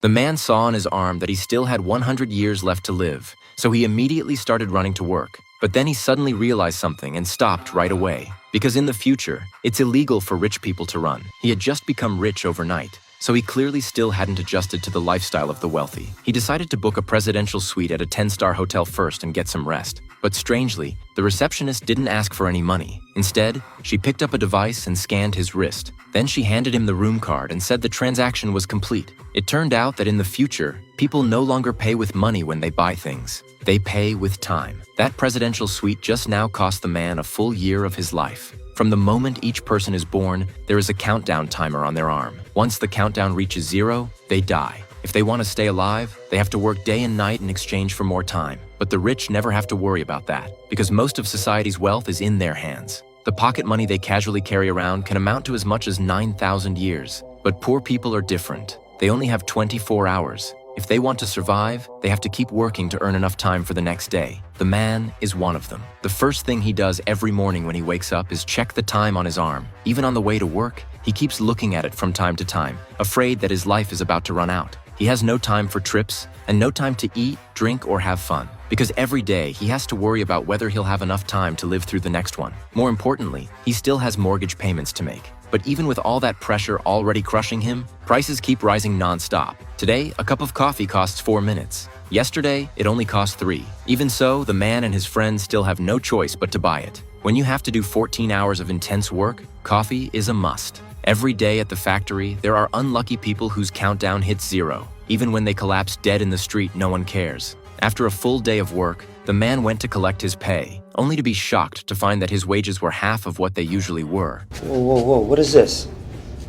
The man saw on his arm that he still had 100 years left to live, so he immediately started running to work. But then he suddenly realized something and stopped right away. Because in the future, it's illegal for rich people to run. He had just become rich overnight, so he clearly still hadn't adjusted to the lifestyle of the wealthy. He decided to book a presidential suite at a 10-star hotel first and get some rest. But strangely, the receptionist didn't ask for any money. Instead, she picked up a device and scanned his wrist. Then she handed him the room card and said the transaction was complete. It turned out that in the future, people no longer pay with money when they buy things. They pay with time. That presidential suite just now cost the man a full year of his life. From the moment each person is born, there is a countdown timer on their arm. Once the countdown reaches 0, they die. If they want to stay alive, they have to work day and night in exchange for more time. But the rich never have to worry about that, because most of society's wealth is in their hands. The pocket money they casually carry around can amount to as much as 9,000 years. But poor people are different. They only have 24 hours. If they want to survive, they have to keep working to earn enough time for the next day. The man is one of them. The first thing he does every morning when he wakes up is check the time on his arm. Even on the way to work, he keeps looking at it from time to time, afraid that his life is about to run out. He has no time for trips and no time to eat, drink, or have fun. Because every day he has to worry about whether he'll have enough time to live through the next one. More importantly, he still has mortgage payments to make. But even with all that pressure already crushing him, prices keep rising non-stop. Today, a cup of coffee costs 4 minutes. Yesterday, it only cost 3. Even so, the man and his friends still have no choice but to buy it. When you have to do 14 hours of intense work, coffee is a must. Every day at the factory, there are unlucky people whose countdown hits 0. Even when they collapse dead in the street, no one cares. After a full day of work, the man went to collect his pay, only to be shocked to find that his wages were half of what they usually were. Whoa, what is this?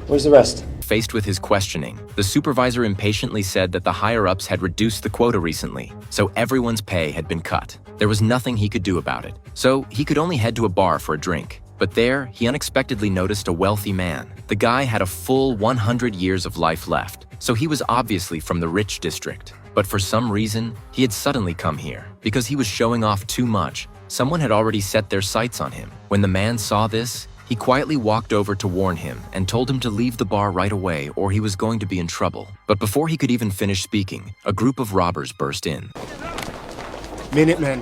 Where's the rest? Faced with his questioning, the supervisor impatiently said that the higher-ups had reduced the quota recently, so everyone's pay had been cut. There was nothing he could do about it, so he could only head to a bar for a drink. But there, he unexpectedly noticed a wealthy man. The guy had a full 100 years of life left, so he was obviously from the rich district. But for some reason, he had suddenly come here. Because he was showing off too much, someone had already set their sights on him. When the man saw this, he quietly walked over to warn him and told him to leave the bar right away or he was going to be in trouble. But before he could even finish speaking, a group of robbers burst in. Minutemen,